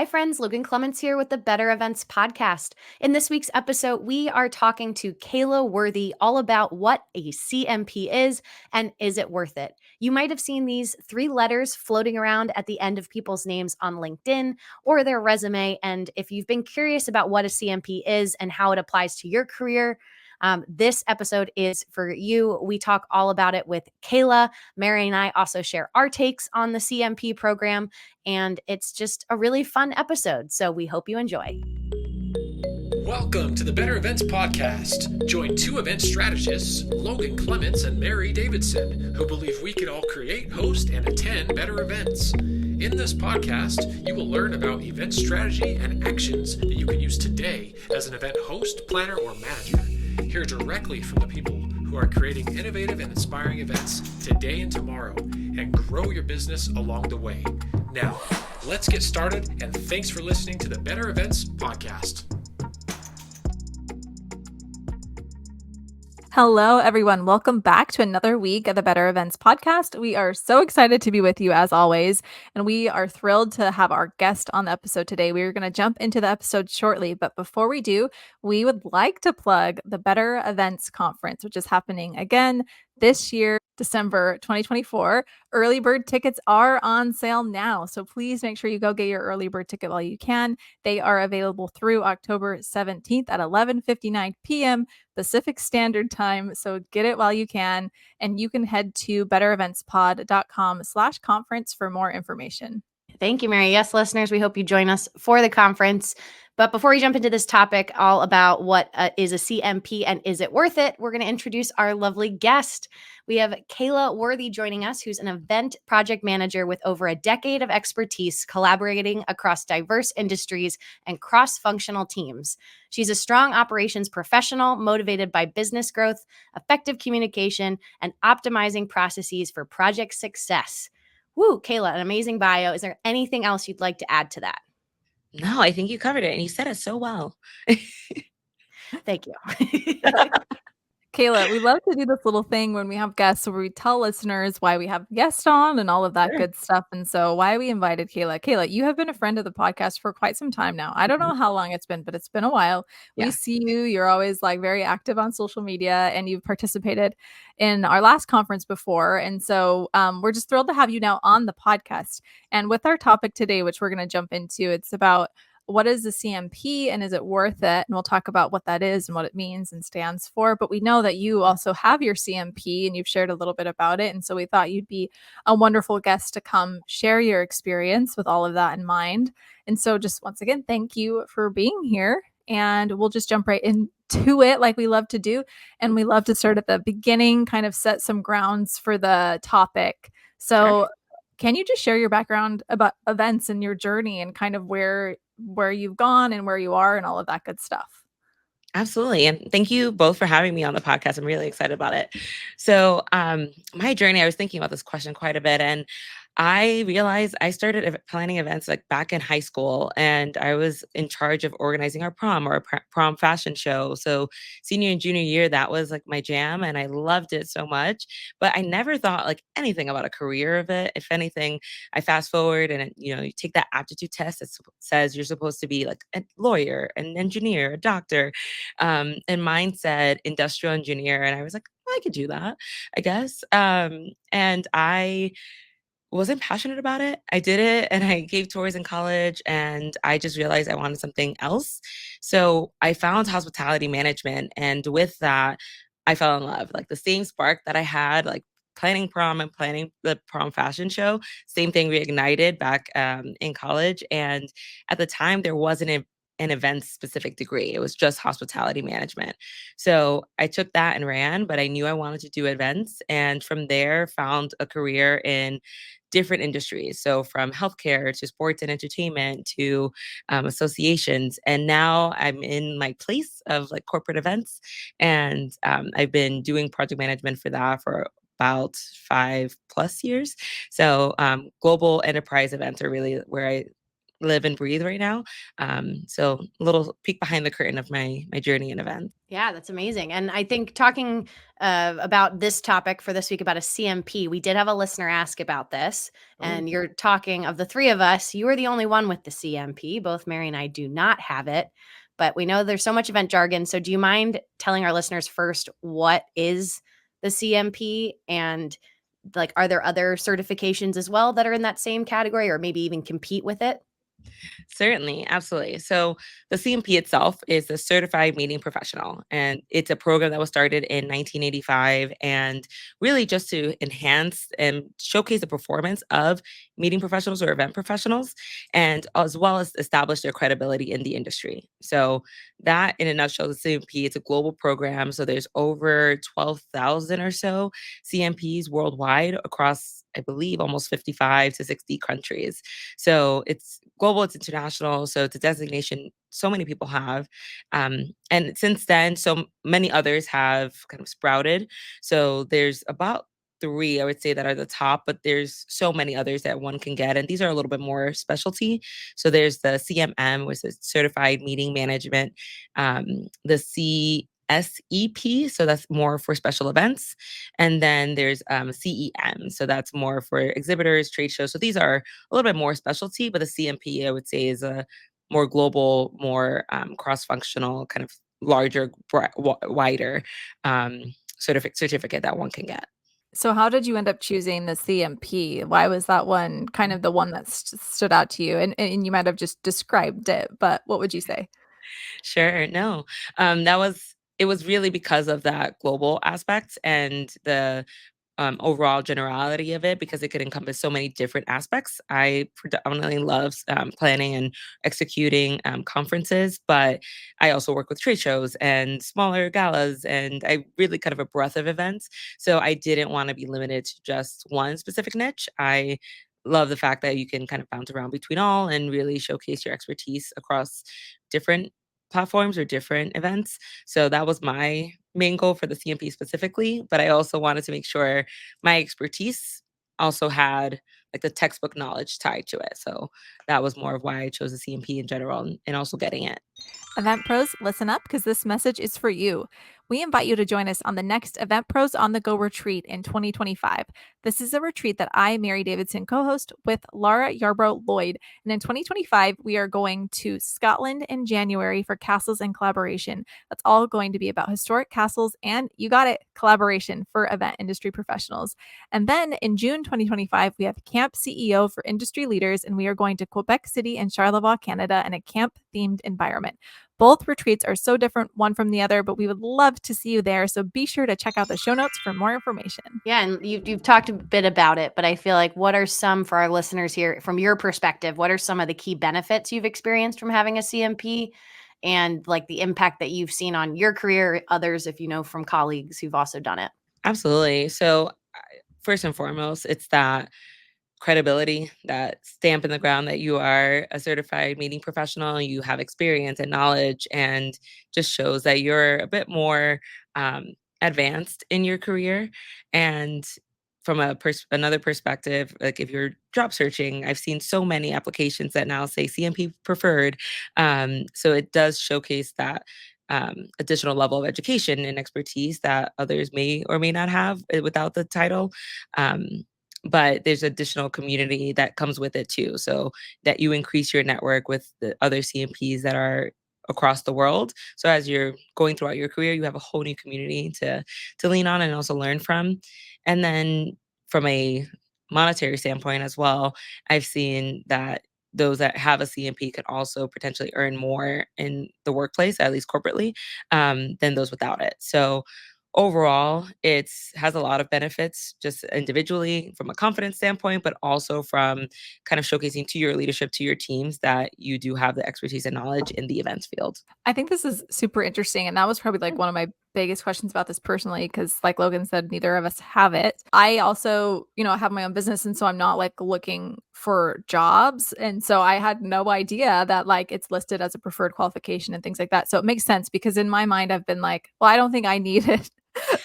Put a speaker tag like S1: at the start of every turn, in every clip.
S1: Hi, friends. Logan Clements here with the Better Events podcast. In this week's episode, we are talking to Kayla Worthy all about what a CMP is and is it worth it. You might have seen these three letters floating around at the end of people's names on LinkedIn or their resume. And if you've been curious about what a CMP is and how it applies to your career, this episode is for you. We talk all about it with Kayla. Mary and I also share our takes on the CMP program, and it's just a really fun episode. So we hope you enjoy.
S2: Welcome to the Better Events Podcast. Join two event strategists, Logan Clements and Mary Davidson, who believe we can all create, host, and attend better events. In this podcast, you will learn about event strategy and actions that you can use today as an event host, planner, or manager. Hear directly from the people who are creating innovative and inspiring events today and tomorrow, and grow your business along the way. Now, let's get started, and thanks for listening to the Better Events Podcast.
S3: Hello, everyone. Welcome back to another week of the Better Events podcast. We are so excited to be with you as always, and we are thrilled to have our guest on the episode today. We are going to jump into the episode shortly, but before we do, we would like to plug the Better Events Conference, which is happening again this year, December 2024. Early bird tickets are on sale now, so please make sure you go get your early bird ticket while you can. They are available through October 17th at 11:59 p.m. Pacific Standard Time, so get it while you can, and you can head to bettereventspod.com/conference for more information.
S1: Thank you, Mary. Yes, listeners, we hope you join us for the conference. But before we jump into this topic all about what is a CMP and is it worth it, we're going to introduce our lovely guest. We have Kayla Worthy joining us, who's an event project manager with over a decade of expertise collaborating across diverse industries and cross-functional teams. She's a strong operations professional motivated by business growth, effective communication, and optimizing processes for project success. Woo, Kayla, an amazing bio. Is there anything else you'd like to add to that?
S4: No, I think you covered it and you said it so well.
S1: Thank you.
S3: Kayla, we love to do this little thing when we have guests where we tell listeners why we have guests on and all of that good stuff. And so why we invited Kayla. Kayla, you have been a friend of the podcast for quite some time now. I don't know how long it's been, but it's been a while.
S4: Yeah.
S3: We see you. You're always like very active on social media, and you've participated in our last conference before. And so we're just thrilled to have you now on the podcast. And with our topic today, which we're going to jump into, it's about what is the CMP and is it worth it? And we'll talk about what that is and what it means and stands for. But we know that you also have your CMP and you've shared a little bit about it. And so we thought you'd be a wonderful guest to come share your experience with all of that in mind. And so just once again, thank you for being here. And we'll just jump right into it like we love to do. And we love to start at the beginning, kind of set some grounds for the topic. So can you just share your background about events and your journey and kind of where you've gone and where you are and all of that good stuff?
S4: Absolutely. And thank you both for having me on the podcast. I'm really excited about it. So my journey, I was thinking about this question quite a bit. And I realized I started planning events like back in high school, and I was in charge of organizing our prom or a prom fashion show. So senior and junior year, that was like my jam, and I loved it so much. But I never thought like anything about a career of it. If anything, I fast forward and you take that aptitude test that says you're supposed to be like a lawyer, an engineer, a doctor, and mine said industrial engineer, and I was like, well, I could do that, I guess. And I wasn't passionate about it. I did it and I gave tours in college, and I just realized I wanted something else. So I found hospitality management, and with that, I fell in love. Like the same spark that I had, like planning prom and planning the prom fashion show, same thing reignited back in college. And at the time, there wasn't an event specific degree. It was just hospitality management. So I took that and ran, but I knew I wanted to do events. And from there, found a career in different industries. So from healthcare to sports and entertainment to associations. And now I'm in my place of like corporate events. And I've been doing project management for that for about 5+ years. So global enterprise events are really where I live and breathe right now. So a little peek behind the curtain of my journey in events.
S1: Yeah, that's amazing. And I think talking about this topic for this week about a CMP, we did have a listener ask about this. And you're talking of the three of us, you are the only one with the CMP. Both Mary and I do not have it, but we know there's so much event jargon. So do you mind telling our listeners first what is the CMP, and like, are there other certifications as well that are in that same category or maybe even compete with it?
S4: Certainly, absolutely. So the CMP itself is a certified meeting professional, and it's a program that was started in 1985, and really just to enhance and showcase the performance of meeting professionals or event professionals, and as well as establish their credibility in the industry. So that, in a nutshell, the CMP, it's a global program. So there's over 12,000 or so CMPs worldwide across, I believe, almost 55 to 60 countries. So it's global, it's international. So it's a designation so many people have. And since then, so many others have kind of sprouted. So there's about three, I would say, that are the top, but there's so many others that one can get. And these are a little bit more specialty. So there's the CMM, which is Certified Meeting Management, the CSEP, so that's more for special events. And then there's CEM, so that's more for exhibitors, trade shows. So these are a little bit more specialty, but the CMP, I would say, is a more global, more cross-functional, kind of larger, wider certificate that one can get.
S3: So how did you end up choosing the CMP? Why was that one kind of the one that stood out to you? And you might have just described it, but what would you say?
S4: Sure. No, it was really because of that global aspect and the overall generality of it, because it could encompass so many different aspects. I predominantly love planning and executing conferences, but I also work with trade shows and smaller galas, and I really kind of a breadth of events. So I didn't want to be limited to just one specific niche. I love the fact that you can kind of bounce around between all and really showcase your expertise across different platforms or different events. So that was my main goal for the CMP specifically, but I also wanted to make sure my expertise also had like the textbook knowledge tied to it. So that was more of why I chose the CMP in general, and also getting it.
S3: Event pros, listen up because this message is for you. We invite you to join us on the next Event Pros on the Go retreat in 2025. This is a retreat that I, Mary Davidson, co host with Laura Yarbrough Lloyd. And in 2025, we are going to Scotland in January for Castles and Collaboration. That's all going to be about historic castles and, you got it, collaboration for event industry professionals. And then in June 2025, we have Camp CEO for industry leaders, and we are going to Quebec City and Charlevoix, Canada, in a camp themed environment. Both retreats are so different one from the other, but we would love to see you there. So be sure to check out the show notes for more information.
S1: Yeah, and you've talked a bit about it, but I feel like, what are some, for our listeners here, from your perspective, what are some of the key benefits you've experienced from having a CMP, and like the impact that you've seen on your career, others, if you know, from colleagues who've also done it?
S4: Absolutely. So first and foremost, it's that credibility, that stamp in the ground that you are a certified meeting professional, you have experience and knowledge, and just shows that you're a bit more advanced in your career. And from another perspective, like if you're job searching, I've seen so many applications that now say CMP preferred. So it does showcase that additional level of education and expertise that others may or may not have without the title. But there's additional community that comes with it too. So that you increase your network with the other CMPs that are across the world. So as you're going throughout your career, you have a whole new community to lean on and also learn from. And then from a monetary standpoint as well, I've seen that those that have a CMP can also potentially earn more in the workplace, at least corporately, than those without it. So overall, it's has a lot of benefits just individually from a confidence standpoint, but also from kind of showcasing to your leadership, to your teams, that you do have the expertise and knowledge in the events field.
S3: I think this is super interesting. And that was probably like one of my biggest questions about this personally, because like Logan said, neither of us have it. I also, have my own business. And so I'm not like looking for jobs. And so I had no idea that like it's listed as a preferred qualification and things like that. So it makes sense, because in my mind, I've been like, well, I don't think I need it.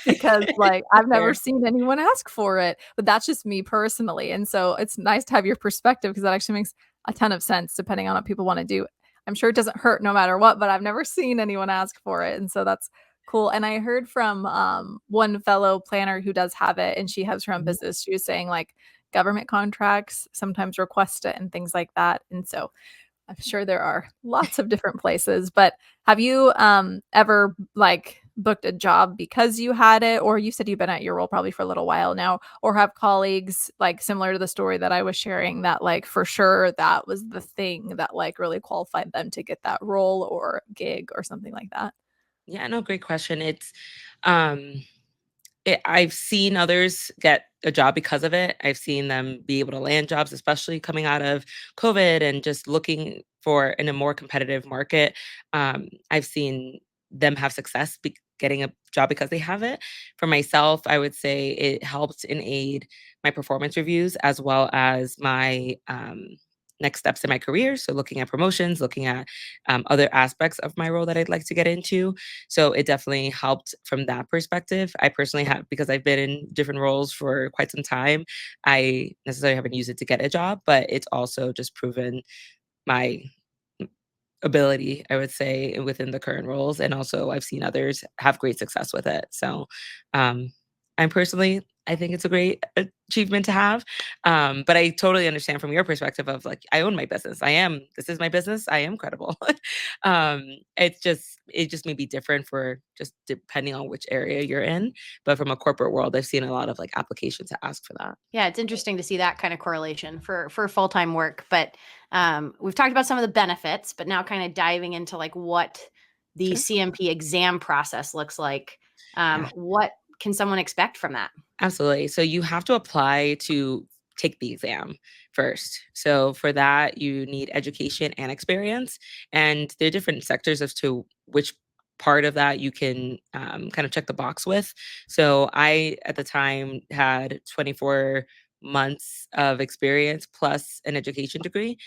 S3: Because like I've never seen anyone ask for it, but that's just me personally. And so it's nice to have your perspective, because that actually makes a ton of sense depending on what people want to do. I'm sure it doesn't hurt no matter what, but I've never seen anyone ask for it. And so that's cool. And I heard from one fellow planner who does have it, and she has her own
S4: Mhm.
S3: business. She was saying like government contracts sometimes request it and things like that. And so I'm sure there are lots of different places, but have you ever like booked a job because you had it, or you said you've been at your role probably for a little while now, or have colleagues like similar to the story that I was sharing that like for sure that was the thing that like really qualified them to get that role or gig or something like that?
S4: Yeah, no, great question. Um, I've seen others get a job because of it. I've seen them be able to land jobs, especially coming out of COVID and just looking for in a more competitive market. I've seen them have success getting a job because they have it. For myself, I would say it helped in aid my performance reviews as well as my next steps in my career. So looking at promotions, looking at other aspects of my role that I'd like to get into. So it definitely helped from that perspective. I personally have, because I've been in different roles for quite some time, I necessarily haven't used it to get a job, but it's also just proven my ability, I would say, within the current roles. And also I've seen others have great success with it. So um I'm personally, I think it's a great achievement to have. But I totally understand from your perspective of like, I own my business. This is my business. I am credible. It just may be different for just depending on which area you're in. But from a corporate world, I've seen a lot of like applications to ask for that.
S1: Yeah, it's interesting to see that kind of correlation for full-time work. But we've talked about some of the benefits, but now kind of diving into like what the
S4: Sure.
S1: CMP exam process looks like.
S4: Yeah.
S1: What can someone expect from that?
S4: Absolutely. So you have to apply to take the exam first. So for that, you need education and experience. And there are different sectors as to which part of that you can kind of check the box with. So I, at the time, had 24 months of experience plus an education degree.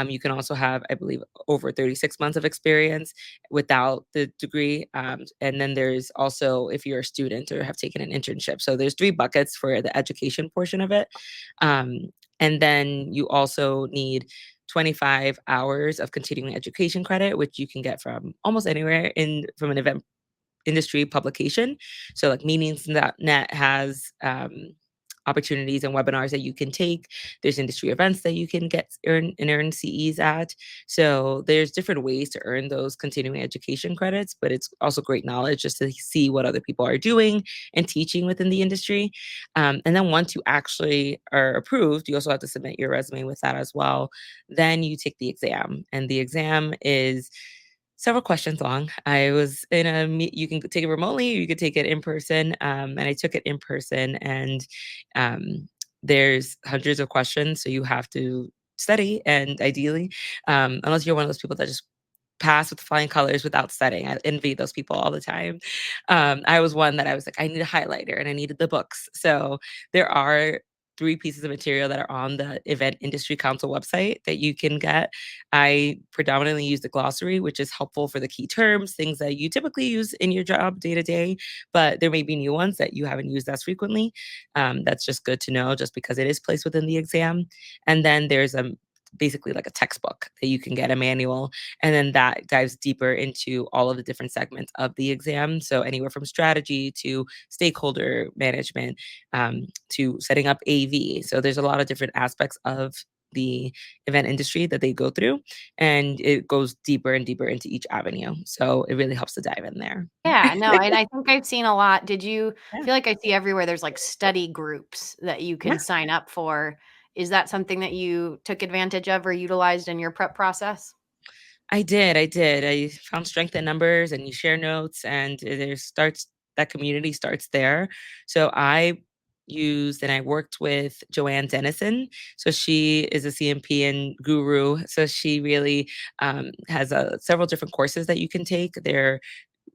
S4: You can also have, I believe, over 36 months of experience without the degree. And then there's also if you're a student or have taken an internship. So there's three buckets for the education portion of it. Um, and then you also need 25 hours of continuing education credit, which you can get from almost anywhere from an event industry publication. So like meetings.net has opportunities and webinars that you can take. There's industry events that you can earn CEs at. So there's different ways to earn those continuing education credits, but it's also great knowledge just to see what other people are doing and teaching within the industry. And then once you actually are approved, you also have to submit your resume with that as well. Then you take the exam, and the exam is several questions long. I was in you can take it remotely, or you could take it in person. And I took it in person, and there's hundreds of questions. So you have to study, and ideally, unless you're one of those people that just pass with flying colors without studying. I envy those people all the time. I was one that I was like, I need a highlighter and I needed the books. So there are three pieces of material that are on the Event Industry Council website that you can get. I predominantly use the glossary, which is helpful for the key terms, things that you typically use in your job day to day, but there may be new ones that you haven't used as frequently. That's just good to know just because it is placed within the exam. And then there's basically like a textbook that you can get, a manual, and then that dives deeper into all of the different segments of the exam. So anywhere from strategy to stakeholder management, to setting up AV. So there's a lot of different aspects of the event industry that they go through, and it goes deeper and deeper into each avenue. So it really helps to dive in there.
S1: Yeah, no, and I think I've seen a lot. Did you
S4: Yeah.
S1: feel like I see everywhere there's like study groups that you
S4: Yeah.
S1: can sign up for? Is that something that you took advantage of or utilized in your prep process?
S4: I did. I did. I found strength in numbers, and you share notes, and that community starts there. So I worked with Joanne Dennison. So she is a CMP and guru. So she really has several different courses that you can take. They're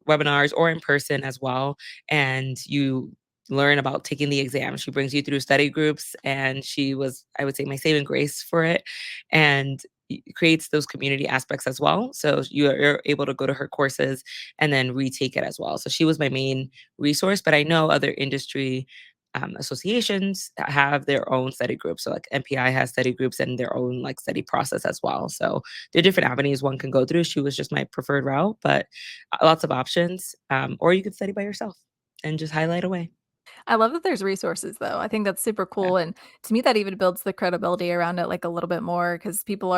S4: webinars or in person as well. And you learn about taking the exam. She brings you through study groups, and she was, I would say, my saving grace for it. And creates those community aspects as well. So you're able to go to her courses and then retake it as well. So she was my main resource, but I know other industry associations that have their own study groups. So like MPI has study groups and their own like study process as well. So there are different avenues one can go through. She was just my preferred route, but lots of options. Or you could study by yourself and just highlight away.
S3: I love that there's resources though. I think that's super
S4: Yeah.
S3: cool. And to me, that even builds the credibility around it like a little bit more because people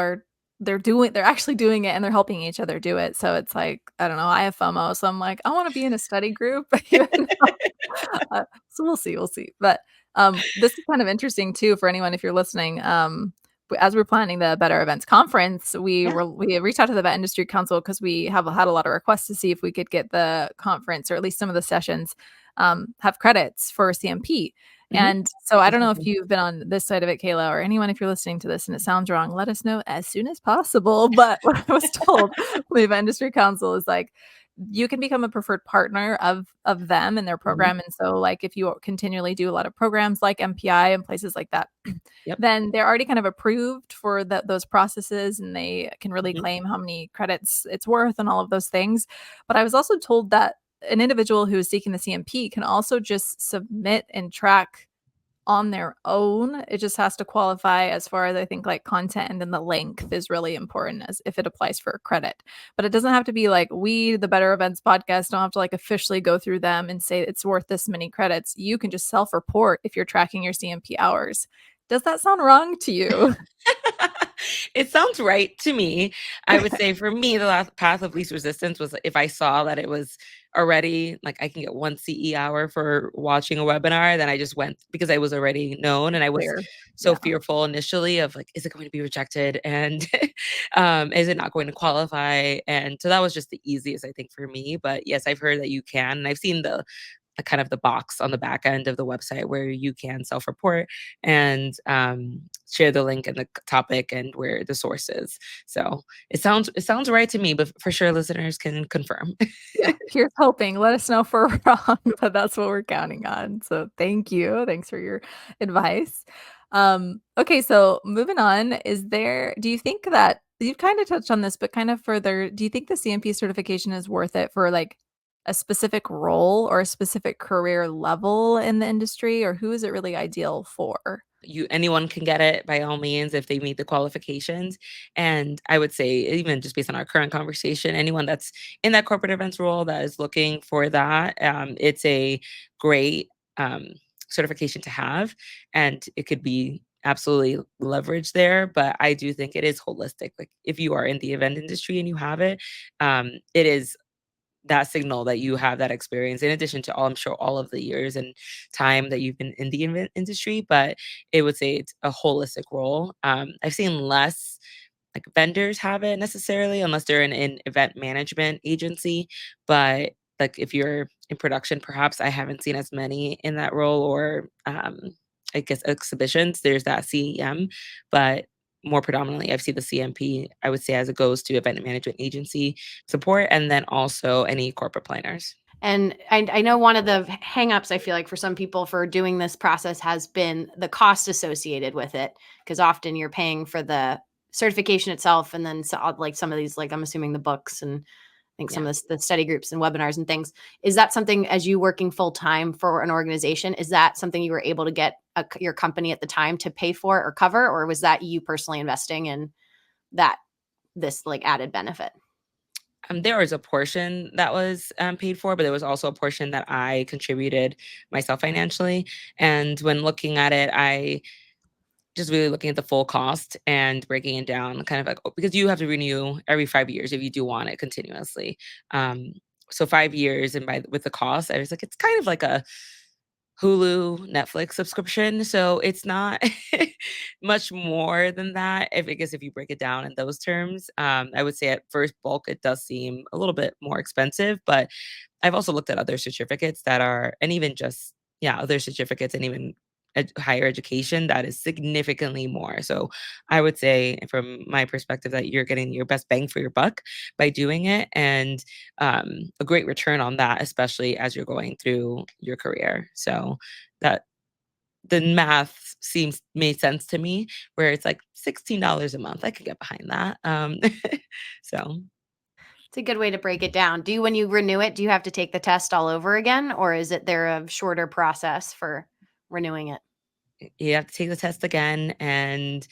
S3: they're actually doing it and they're helping each other do it. So it's like, I don't know, I have FOMO. So I'm like, I want to be in a study group. even though- so we'll see. But this is kind of interesting too for anyone if you're listening. As we're planning the Better Events Conference, we reached out to the Vet Industry Council because we have had a lot of requests to see if we could get the conference or at least some of the sessions have credits for CMP. And so I don't know if you've been on this side of it, Kayla, or anyone, if you're listening to this and it sounds wrong, let us know as soon as possible. But what I was told from the Vet Industry Council is like, you can become a preferred partner of them and their program. And so like if you continually do a lot of programs like MPI and places like that,
S4: Yep.
S3: then they're already kind of approved for those processes and they can really
S4: Mhm.
S3: claim how many credits it's worth and all of those things. But I was also told that an individual who is seeking the CMP can also just submit and track on their own. It just has to qualify as far as I think like content, and then the length is really important as if it applies for a credit. But it doesn't have to be like we, the Better Events podcast, don't have to like officially go through them and say it's worth this many credits. You can just self-report if you're tracking your CMP hours. Does that sound wrong to you?
S4: It sounds right to me. I would say for me, the last path of least resistance was if I saw that it was already like I can get 1 CE hour for watching a webinar, then I just went because I was already known and I was
S3: Clear.
S4: so
S3: Yeah.
S4: fearful initially of like, is it going to be rejected? And is it not going to qualify? And so that was just the easiest, I think, for me. But yes, I've heard that you can. And I've seen the kind of the box on the back end of the website where you can self-report and share the link and the topic and where the source is. So it sounds right to me, but for sure listeners can confirm.
S3: Yeah. Here's hoping. Let us know if we're wrong, but that's what we're counting on. So thank you. Thanks for your advice. Okay, so moving on, do you think that you've kind of touched on this, but kind of further, do you think the CMP certification is worth it for like a specific role or a specific career level in the industry, or who is it really ideal for?
S4: Anyone can get it by all means if they meet the qualifications. And I would say, even just based on our current conversation, anyone that's in that corporate events role that is looking for that, it's a great certification to have, and it could be absolutely leveraged there. But I do think it is holistic. Like if you are in the event industry and you have it, it is that signal that you have that experience in addition to all, I'm sure, all of the years and time that you've been in the event industry. But it would say it's a holistic role. I've seen less like vendors have it necessarily unless they're in an event management agency. But like if you're in production, perhaps I haven't seen as many in that role, or I guess exhibitions. There's that CEM, but more predominantly, I've seen the CMP, I would say, as it goes to event management agency support, and then also any corporate planners.
S1: And I know one of the hangups I feel like for some people for doing this process has been the cost associated with it, because often you're paying for the certification itself, and then like some of these, like I'm assuming the books and I think some
S4: Yeah.
S1: of the study groups and webinars and things. Is that something, as you working full time for an organization, is that something you were able to get your company at the time to pay for or cover, or was that you personally investing in that this like added benefit?
S4: There was a portion that was paid for, but there was also a portion that I contributed myself financially. And when looking at it, I just really looking at the full cost and breaking it down, kind of like because you have to renew every 5 years if you do want it continuously. Um, so 5 years, and with the cost, I was like, it's kind of like a Hulu, Netflix subscription. So it's not much more than that. I guess if you break it down in those terms, I would say at first bulk, it does seem a little bit more expensive, but I've also looked at other certificates that are, and even just, yeah, other certificates and even higher education that is significantly more. So I would say, from my perspective, that you're getting your best bang for your buck by doing it, and a great return on that, especially as you're going through your career. So that the math made sense to me, where it's like $16 a month. I could get behind that. So
S1: It's a good way to break it down. When you renew it, do you have to take the test all over again, or is there a shorter process for renewing it.
S4: You have to take the test again and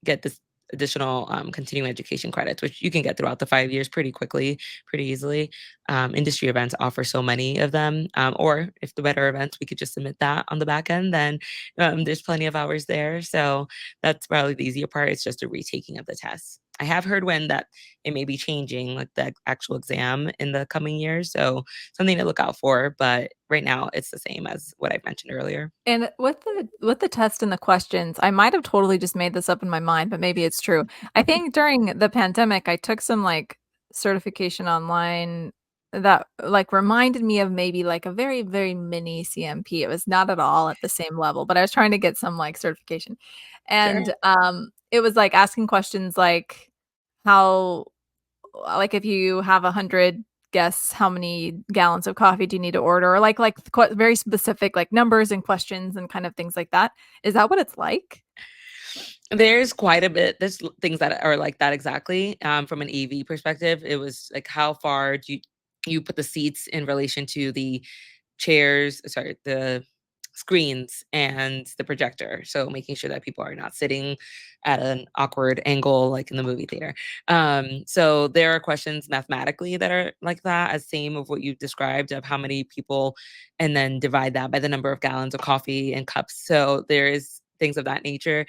S4: get this additional continuing education credits, which you can get throughout the 5 years pretty quickly, pretty easily. Industry events offer so many of them. Or if the better events, we could just submit that on the back end, then there's plenty of hours there. So that's probably the easier part. It's just a retaking of the test. I have heard when that it may be changing, like the actual exam in the coming years. So something to look out for. But right now, it's the same as what I've mentioned earlier.
S3: And with the test and the questions, I might have totally just made this up in my mind, but maybe it's true. I think during the pandemic, I took some like certification online that like reminded me of maybe like a very, very mini CMP. It was not at all at the same level, but I was trying to get some like certification.
S4: Sure.
S3: And it was like asking questions like how like if you have 100 guests, how many gallons of coffee do you need to order? Or like very specific like numbers and questions and kind of things like that. Is that what it's like?
S4: There's quite a bit. There's things that are like that exactly. From an AV perspective, it was like how far do you put the seats in relation to the the screens and the projector. So making sure that people are not sitting at an awkward angle like in the movie theater. So there are questions mathematically that are like that, as same of what you described of how many people, and then divide that by the number of gallons of coffee and cups. So there is things of that nature,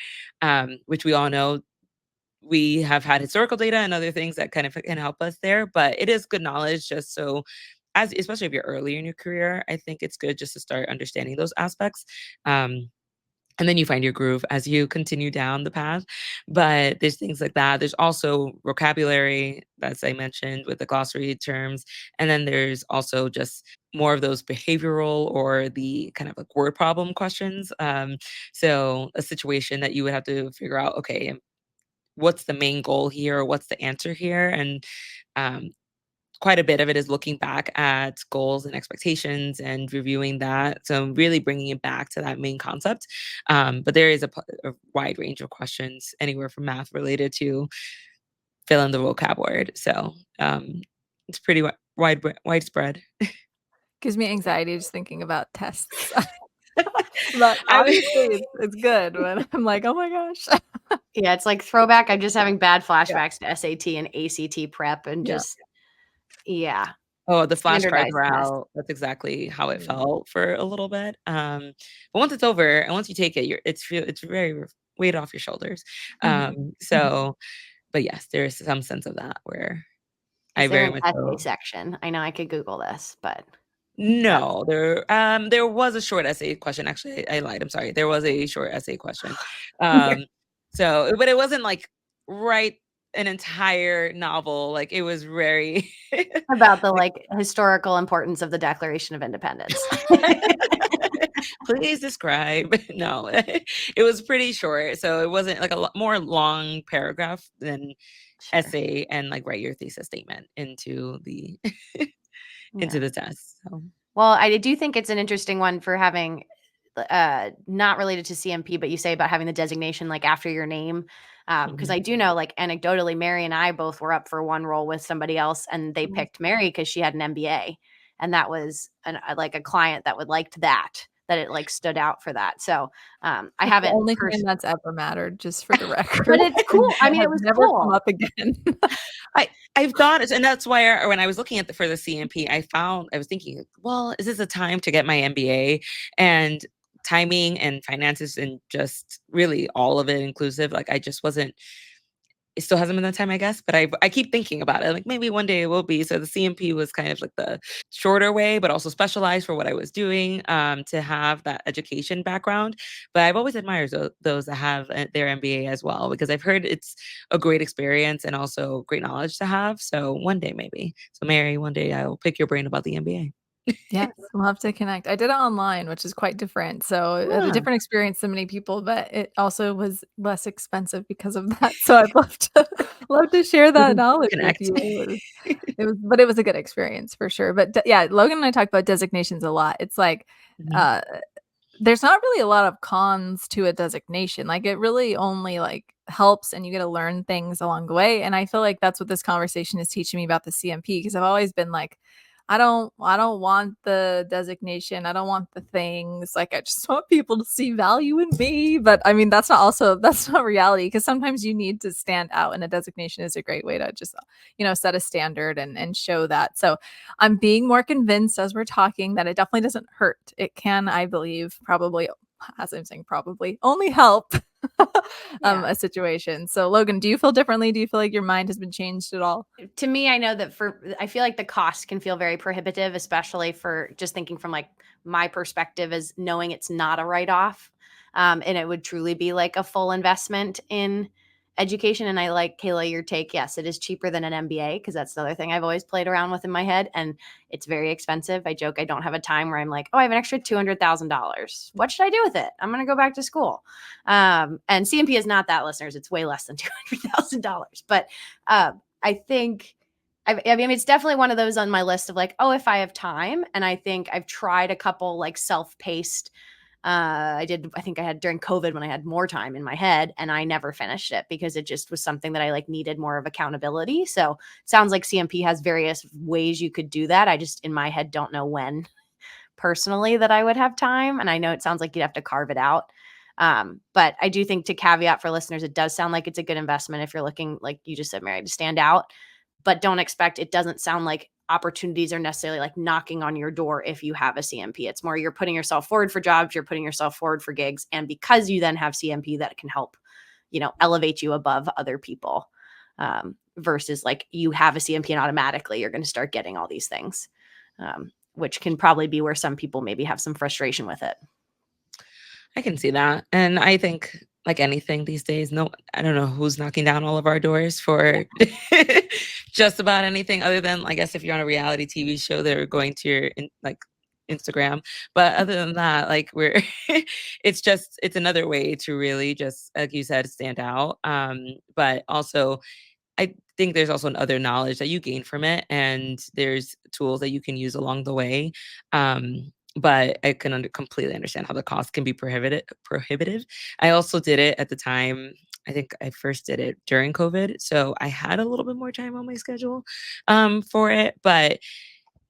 S4: which we all know. We have had historical data and other things that kind of can help us there, but it is good knowledge just so especially if you're early in your career, I think it's good just to start understanding those aspects. And then you find your groove as you continue down the path. But there's things like that. There's also vocabulary, as I mentioned, with the glossary terms. And then there's also just more of those behavioral or the kind of like word problem questions. So a situation that you would have to figure out, okay, what's the main goal here? Or what's the answer here? And quite a bit of it is looking back at goals and expectations and reviewing that. So really bringing it back to that main concept. But there is a wide range of questions, anywhere from math related to fill in the vocab word. So it's pretty widespread.
S3: Gives me anxiety just thinking about tests. But obviously it's good, but I'm like, oh my gosh.
S1: Yeah, it's like throwback. I'm just having bad flashbacks to SAT and ACT prep and just
S4: Oh, the flashcards
S1: standardized
S4: were
S1: test.
S4: out. That's exactly how it felt for a little bit. But once it's over and once you take it, it's very weight off your shoulders. So, but yes, there is some sense of that where I
S1: Is there
S4: very
S1: an
S4: much
S1: essay
S4: so.
S1: section? I know I could Google this, but
S4: No, there was a short essay question. Actually, I lied. I'm sorry. There was a short essay question. So, but it wasn't like write an entire novel. Like it was very
S1: about the like historical importance of the Declaration of Independence.
S4: Please describe. No, it was pretty short. So it wasn't like a more long paragraph than essay and like write your thesis statement into the into the test. So.
S1: Well, I do think it's an interesting one for having not related to CMP, but you say about having the designation like after your name. Because I do know, like anecdotally, Mary and I both were up for one role with somebody else, and they picked Mary because she had an MBA, and that was like a client that would liked that it like stood out for that. So I haven't
S3: the only thing that's ever mattered, just for the record.
S1: but it's cool. I mean, it was
S3: never
S1: cool.
S3: come up again.
S4: I've thought, and that's why when I was looking at for the CMP, I was thinking, well, is this a time to get my MBA? And timing and finances and just really all of it inclusive. Like I just wasn't. It still hasn't been that time, I guess, but I keep thinking about it. Like maybe one day it will be. So the CMP was kind of like the shorter way, but also specialized for what I was doing to have that education background. But I've always admired those that have their MBA as well, because I've heard it's a great experience and also great knowledge to have. So one day maybe. So Mary, one day I will pick your brain about the MBA.
S3: Yes, we'll have to connect. I did it online, which is quite different. So a different experience than many people, but it also was less expensive because of that. So I'd love to share that knowledge with you. But it was a good experience for sure. But yeah, Logan and I talk about designations a lot. It's like there's not really a lot of cons to a designation. Like it really only like helps and you get to learn things along the way. And I feel like that's what this conversation is teaching me about the CMP, because I've always been like, I don't want the designation. I don't want the things. Like I just want people to see value in me. But I mean that's not reality, because sometimes you need to stand out, and a designation is a great way to just set a standard and show that. So I'm being more convinced as we're talking that it definitely doesn't hurt. It can, I believe, probably, as I'm saying, probably only help a situation. So Logan, do you feel differently? Do you feel like your mind has been changed at all?
S1: To me, I know that I feel like the cost can feel very prohibitive, especially for just thinking from like my perspective as knowing it's not a write-off. And it would truly be like a full investment in education. And I like, Kayla, your take. Yes, it is cheaper than an MBA, because that's the other thing I've always played around with in my head. And it's very expensive. I joke I don't have a time where I'm like, oh, I have an extra $200,000. What should I do with it? I'm going to go back to school. And CMP is not that, listeners. It's way less than $200,000. But I think, I mean, it's definitely one of those on my list of like, oh, if I have time. And I think I've tried a couple like self-paced. I think I had during COVID when I had more time in my head, and I never finished it because it just was something that I like needed more of accountability. So it sounds like CMP has various ways you could do that. I just in my head don't know when personally that I would have time. And I know it sounds like you'd have to carve it out. But I do think, to caveat for listeners, it does sound like it's a good investment if you're looking, like you just said, Mary, to stand out. But don't expect, it doesn't sound like opportunities are necessarily like knocking on your door if you have a CMP. It's more you're putting yourself forward for jobs, you're putting yourself forward for gigs. And because you then have CMP, that can help, elevate you above other people, versus like you have a CMP and automatically you're going to start getting all these things, which can probably be where some people maybe have some frustration with it.
S4: I can see that. And I think, like anything these days, no, I don't know who's knocking down all of our doors for just about anything other than, I guess, if you're on a reality TV show, they're going to your Instagram. But other than that, like it's another way to really just, like you said, stand out. But also, I think there's also another knowledge that you gain from it, and there's tools that you can use along the way. But I can completely understand how the cost can be prohibitive. I also did it at the time. I think I first did it during COVID, so I had a little bit more time on my schedule for it. But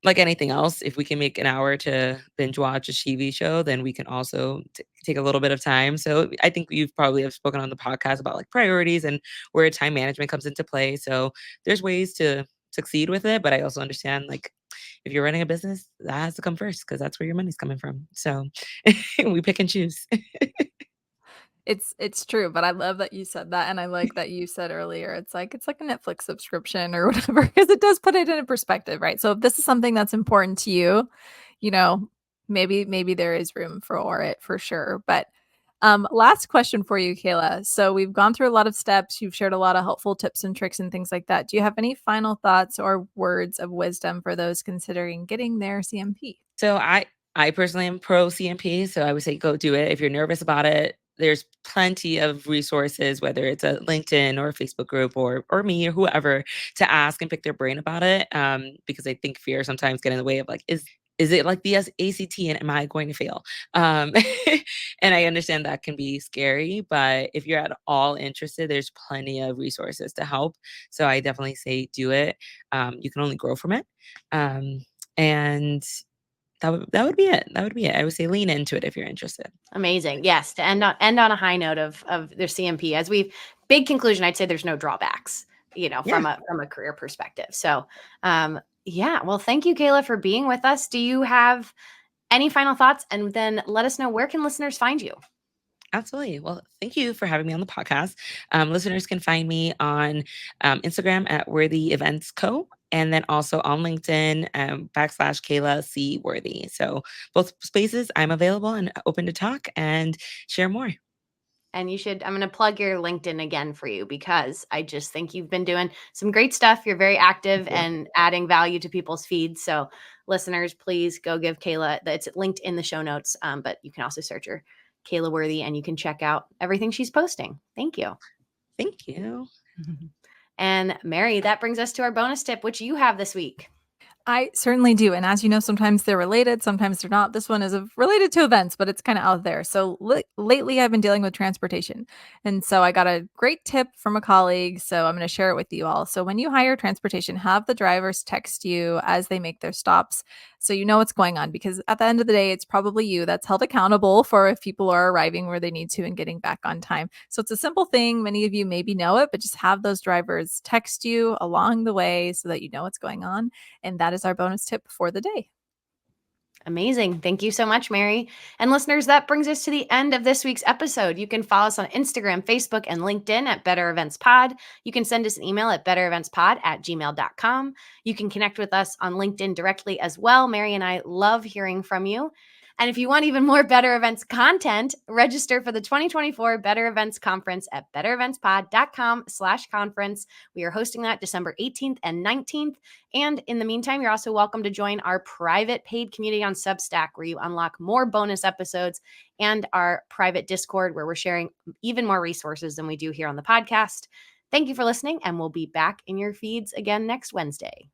S4: like anything else, if we can make an hour to binge watch a TV show, then we can also take a little bit of time. So I think you've probably have spoken on the podcast about like priorities and where time management comes into play. So there's ways to succeed with it, but I also understand, like, if you're running a business, that has to come first because that's where your money's coming from. So we pick and choose.
S3: It's true, but I love that you said that, and I like that you said earlier it's like a Netflix subscription or whatever, because it does put it in a perspective, right? So if this is something that's important to you, maybe there is room for it for sure. But last question for you, Kayla. So we've gone through a lot of steps. You've shared a lot of helpful tips and tricks and things like that. Do you have any final thoughts or words of wisdom for those considering getting their CMP?
S4: So I personally am pro CMP, so I would say go do it. If you're nervous about it, there's plenty of resources, whether it's a LinkedIn or a Facebook group or me or whoever, to ask and pick their brain about it. Because I think fear sometimes get in the way of like, is it like the ACT and am I going to fail? And I understand that can be scary, but if you're at all interested, there's plenty of resources to help. So I definitely say do it. You can only grow from it. And that would be it. That would be it. I would say lean into it if you're interested.
S1: Amazing. Yes. To end on a high note of their CMP, as big conclusion, I'd say there's no drawbacks, from a career perspective. So, yeah. Well, thank you, Kayla, for being with us. Do you have any final thoughts? And then let us know, where can listeners find you?
S4: Absolutely. Well, thank you for having me on the podcast. Listeners can find me on Instagram at Worthy Events Co. And then also on LinkedIn, / Kayla C. Worthy. So both spaces, I'm available and open to talk and share more.
S1: And I'm going to plug your LinkedIn again for you, because I just think you've been doing some great stuff. You're very active and adding value to people's feeds. So listeners, please go give Kayla, it's linked in the show notes, but you can also search her Kayla Worthy and you can check out everything she's posting. Thank you.
S4: Thank you.
S1: And Mary, that brings us to our bonus tip, which you have this week.
S3: I certainly do. And as you know, sometimes they're related, sometimes they're not. This one is related to events, but it's kind of out there. So lately, I've been dealing with transportation. And so I got a great tip from a colleague. So I'm going to share it with you all. So when you hire transportation, have the drivers text you as they make their stops so you know what's going on. Because at the end of the day, it's probably you that's held accountable for if people are arriving where they need to and getting back on time. So it's a simple thing. Many of you maybe know it, but just have those drivers text you along the way so that you know what's going on. And that is our bonus tip for the day.
S1: Amazing. Thank you so much, Mary. And listeners, that brings us to the end of this week's episode. You can follow us on Instagram, Facebook, and LinkedIn at Better Events Pod. You can send us an email at bettereventspod@gmail.com. You can connect with us on LinkedIn directly as well. Mary and I love hearing from you. And if you want even more Better Events content, register for the 2024 Better Events Conference at bettereventspod.com/conference. We are hosting that December 18th and 19th. And in the meantime, you're also welcome to join our private paid community on Substack, where you unlock more bonus episodes, and our private Discord, where we're sharing even more resources than we do here on the podcast. Thank you for listening, and we'll be back in your feeds again next Wednesday.